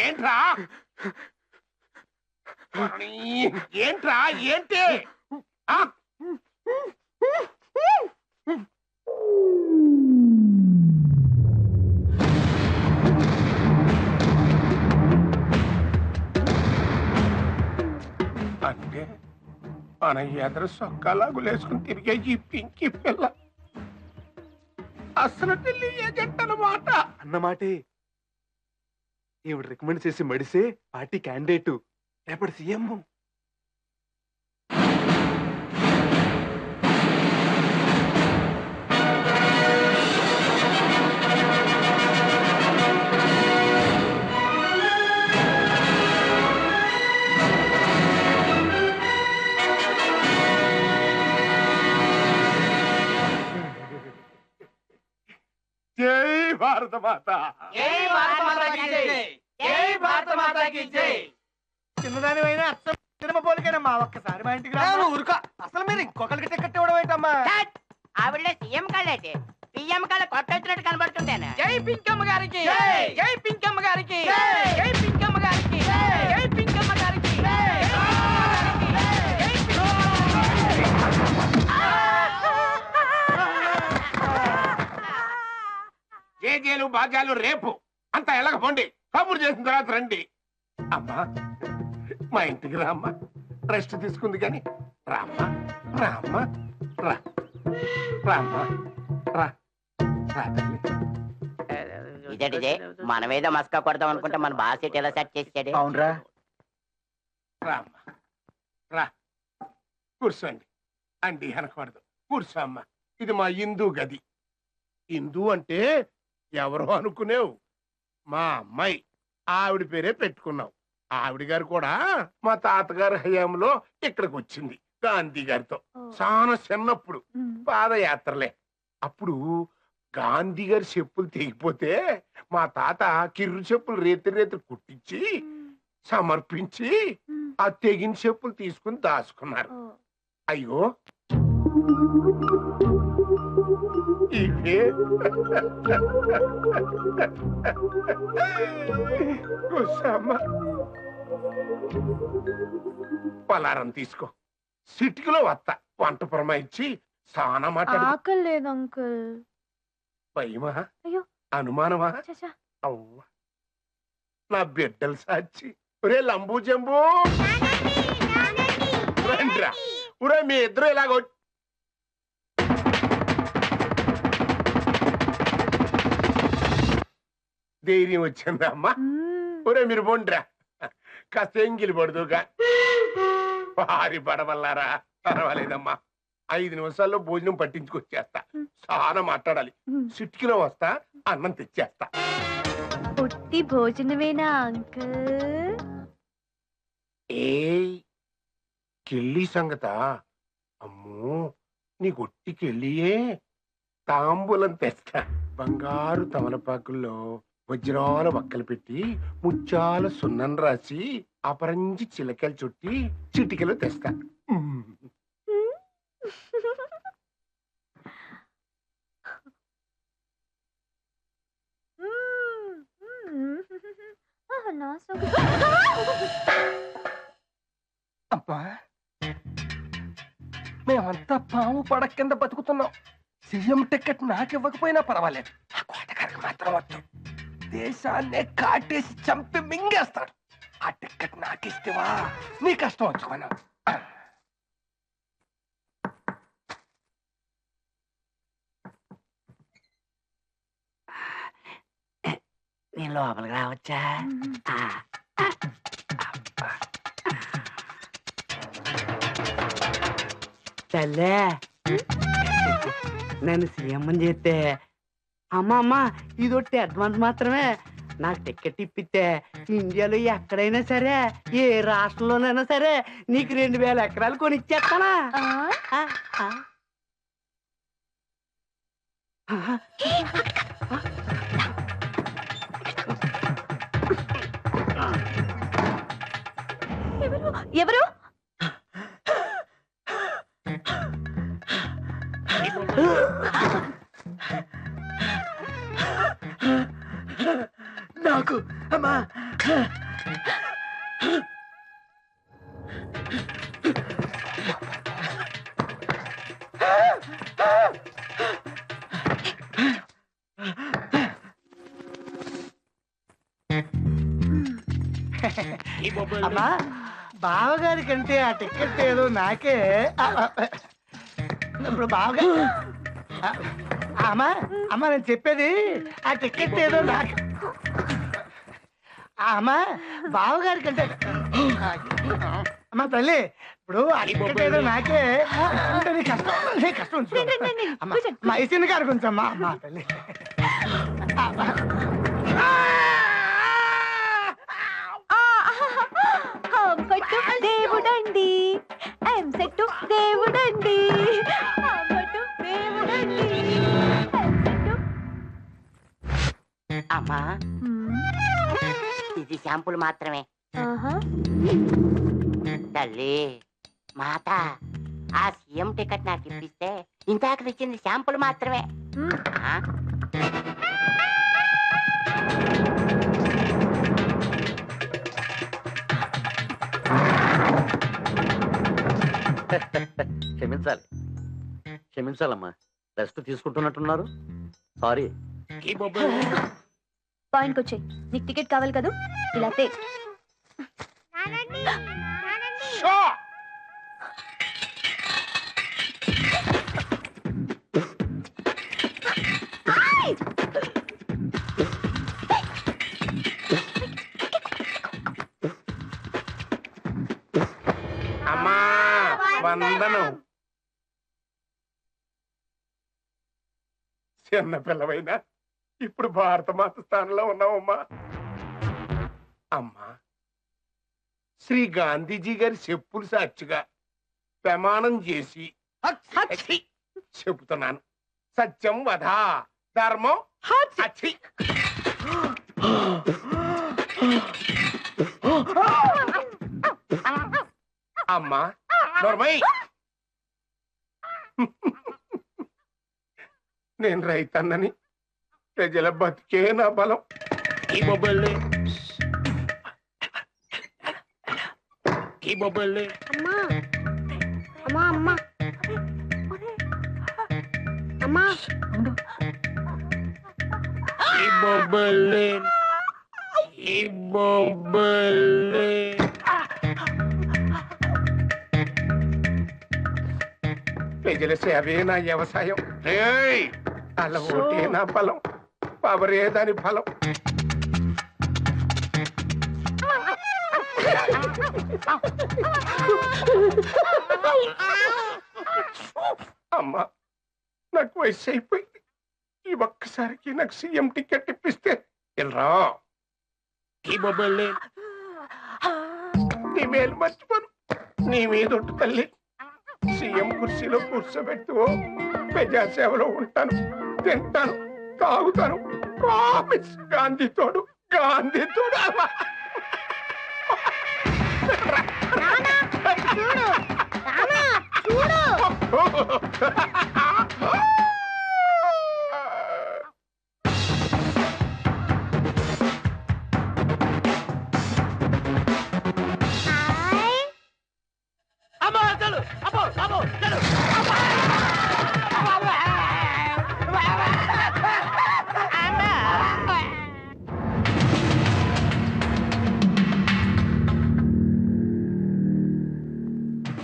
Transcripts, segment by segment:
ఏంట్రా ఏంట్రా ఏంటి అంటే మన ఎదురు సొక్కలాగులేసుకుని తిరిగే ఈ పింకి పిల్ల అసలు ఢిల్లీ ఏజెంట్ అన్నమాట. అన్నమాటే ఈవిడ రికమెండ్ చేసి మడిసే పార్టీ క్యాండిడేట్ రేపటి సీఎం. జై భారత మాత, జై భారత మాతాకి జై, జై భారత మాతాకి జై. చిన్నదానివైనా అచ్చం సినిమా పోలికేనమ్మా. ఒక్కసారి మా ఇంటికి రా. ఊరుకో. అసలు మీరు ఇంకొకరికి టికెట్ ఇవ్వడం ఏంటమ్మా? ఆవిడ సీఎం కాళ్ళైతే పిఎం కాళ్ళ కొట్టొచ్చినట్టు కనబడుతుంటాను. జై పింకమ్మ గారికి, జై పింకమ్మ గారికి, జై పింకమ్మ గారికి, జై పింకమ్మ గారికి, జేజేలు బాజాలు రేపు అంతా ఎలాగపోండి. కబురు చేసిన తర్వాత రండి. అమ్మా మా ఇంటికి రామ్మా. రెస్ట్ తీసుకుంది కానీ రామ్మా, రామ్మా, రా రామ్మా, రా రా తల్లి. ఇదే మనమేదో మస్కా కొడదాం అనుకుంటే మన బాస్ సీట్ ఎలా సెట్ చేసాడు. అవునరా. రామ్మా రా కూర్చోండి. అండి అనకూడదు, కూర్చో అమ్మా. ఇది మా హిందూ గది. హిందూ అంటే ఎవరో అనుకునేవు, మా అమ్మాయి. ఆవిడ పేరే పెట్టుకున్నావు. ఆవిడ గారు కూడా మా తాతగారి హయాంలో ఇక్కడికి వచ్చింది గాంధీ గారితో. చాలా చిన్నప్పుడు పాదయాత్రలే. అప్పుడు గాంధీ గారి చెప్పులు తెగిపోతే మా తాత కిర్రు చెప్పులు రేతి కుట్టించి సమర్పించి ఆ తెగిన చెప్పులు తీసుకుని దాచుకున్నారు. అయ్యో ఇవే పలారం తీసుకో. సిటికిలో వస్తా. వంట పురమాయించి సానా మాట్లాడలేదు అంకుల్. భయమా? అయ్యో అనుమానమా? అవ్వ నా బిడ్డలు సాచి. ఒరే లంబూ జంబూ రండ్రా. ఒరే మీ ఇద్దరు ఇలాగ ధైర్యం వచ్చిందా అమ్మా? ఒరే మీరు బొండ్రా, కాస్త ఎంగిలి పడుదుగా. భారీ పడవల్లారా. పర్వాలేదమ్మా, 5 నిమిషాల్లో భోజనం పట్టించుకొచ్చేస్తా. చాలా మాట్లాడాలి. సిట్కిలో వస్తా, అన్నం తెచ్చేస్తా. పుట్టి భోజనమేనా అంకుల్? ఏ కెళ్ళి సంగత? అమ్మో నీకు ఒట్టి కెళ్ళియే. తాంబూలం తెస్తా. బంగారు తమలపాకుల్లో వజ్రాల వక్కలు పెట్టి ముత్యాల సున్నం రాసి అపరంజి చిలకలు చుట్టి చిటికలు తెస్తా. అబ్బా మేమంతా పాము పడక కింద బతుకుతున్నాం. సీఎం టికెట్ నాకివ్వకపోయినా పర్వాలేదు, ఆ కోటగారికి మాత్రం వద్దు. దేశాన్నే కాటేసి చంపి మింగేస్తాడు. ఆ టికెట్ నాకిస్తేవా నీ కష్టం వచ్చుకోను. నేను లోపలికి రావచ్చా? తల్లే నన్ను సీఎం చేస్తే అమ్మా ఇదొట్టి అడ్వాన్స్ మాత్రమే. నాకు టికెట్ ఇప్పితే ఇండియాలో ఎక్కడైనా సరే, ఏ రాష్ట్రంలోనైనా సరే నీకు 2000 ఎకరాలు కొనిచ్చేస్తానా? ఎవరు? నాకు అమ్మా అమ్మా బావగారి కంటే ఆ టికెట్ ఏదో నాకే ఇప్పుడు బావగారు అమ్మా అమ్మా నేను చెప్పేది ఆ టికెట్ ఏదో నాకే అమ్మా బావగారి కంటే అమ్మా తల్లి ఇప్పుడు ఆ టికెట్ ఏదో నాకే అంటే నీ కష్టం అమ్మా మైసీన్ గారు కొంచెం అమ్మా అమ్మా తల్లి అంబట్టు దేవుడండి ఎంసెట్టు దేవుడండి అంబట్టు దేవుడండి ఎంసెట్టు. అమ్మా ఇది శాంపుల్ మాత్రమే. ఆహా. తల్లి మాత ఆ సీఎం టికెట్ నాకు ఇప్పిస్తే ఇంతాక తెచ్చింది శాంపుల్ మాత్రమే. ఆ? క్షమించాలమ్మా, రెస్ట్ తీసుకుంటున్నట్టున్నారు. సారీ. పాయింట్కి వచ్చాయి. నీకు టికెట్ కావాలి కదా, ఇలా తే. అమ్మా వందనం. చిన్న పిల్లవైనా ఇప్పుడు భారత మాత స్థానంలో ఉన్నావమ్మా. అమ్మా శ్రీ గాంధీజీ గారి చెప్పులు సాక్షిగా ప్రమాణం చేసి చెబుతున్నాను, సత్యం వధ ధర్మం అచ్చి. అమ్మా నోర్మై, నేను రైతన్నని, ప్రజల బతికే నా బలం. ఈ మొబైల్ అమ్మా అమ్మా అమ్మా అమ్మా ఈ మొబైల్ ఈ మొబైల్ ప్రజల సేవే నా వ్యవసాయం. అలా ఓటే నా బలం, పవరే దాని ఫలం. అమ్మా నాకు వయసు అయిపోయింది. ఈ ఒక్కసారికి నాకు సీఎం టికెట్ ఇప్పిస్తే వెళ్ళరా. ఈ మొబైల్ నీ మేలు మర్చిపోను. నీ మీద ఉంటు తల్లి. సీఎం కుర్చీలో కూర్చోబెట్టు, ప్రజాసేవలో ఉంటాను, తింటాను, తాగుతాను. ప్రామిస్. గాంధీ తోడు, గాంధీ తోడు.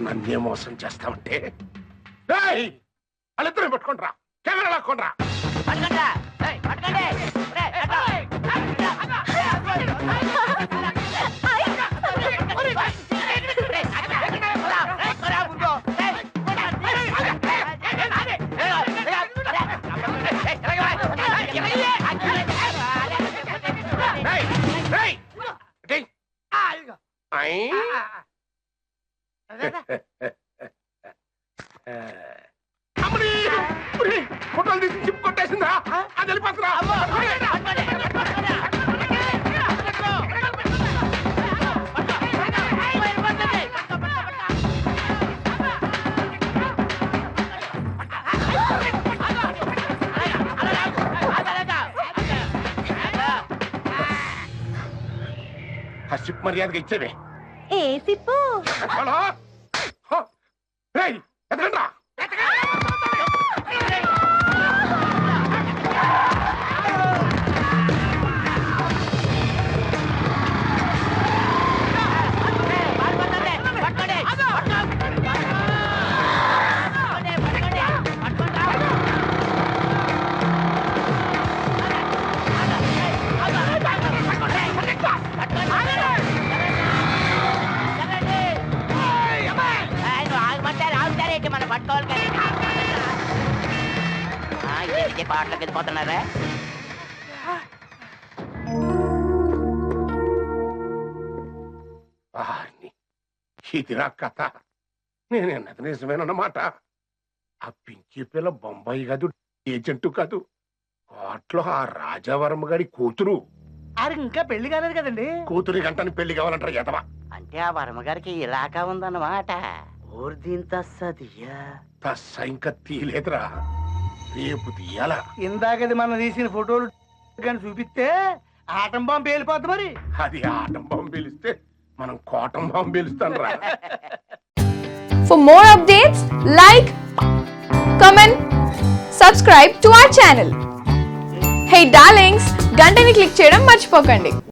నన్నే మోసం చేస్తామంటే వాళ్ళిద్దరు పట్టుకుంటారా, కెమెరా లాక్కుంటారా. ఫోటోలు తీసి చిప్ కొట్టేసిందా? అది వెళ్ళిపోతున్నా. సిప్ మర్యాదగా ఇచ్చేవే. ఏ సిప్పు హలో రేయ్, ఎత్తకండ్రా. మనం పట్టుకోవాలి కానీ పాటలోకి వెళ్ళిపోతున్నారా? ఇది నా కథ. నేనన్నది నిజమేనన్నమాట. ఆ పింకీ పిల్ల బొంబాయి కాదు, ఏజెంటు కాదు, కోట్లో ఆ రాజావర్మ గారి కూతురు. ఆడికి ఇంకా పెళ్లి కాలేదు కదండి. కూతురి గంటని పెళ్లి కావాలంటారు ఎదవా. అంటే ఆ వర్మగారికి ఇలాగా ఉందన్నమాట. తస్స ఇంకా తీలేదురా, రేపు తీయాల. ఇందాకది మనం తీసిన ఫోటోలు కానీ చూపిస్తే ఆటం బాంబు పేలిపోద్ది మరి. అది ఆటం బాంబు పిలిస్తే మనం కోటం బాంబు పిలుస్తాను రా. For more updates, like, comment, subscribe to our channel. Hey darlings, గంటని click చేయడం మర్చిపోకండి.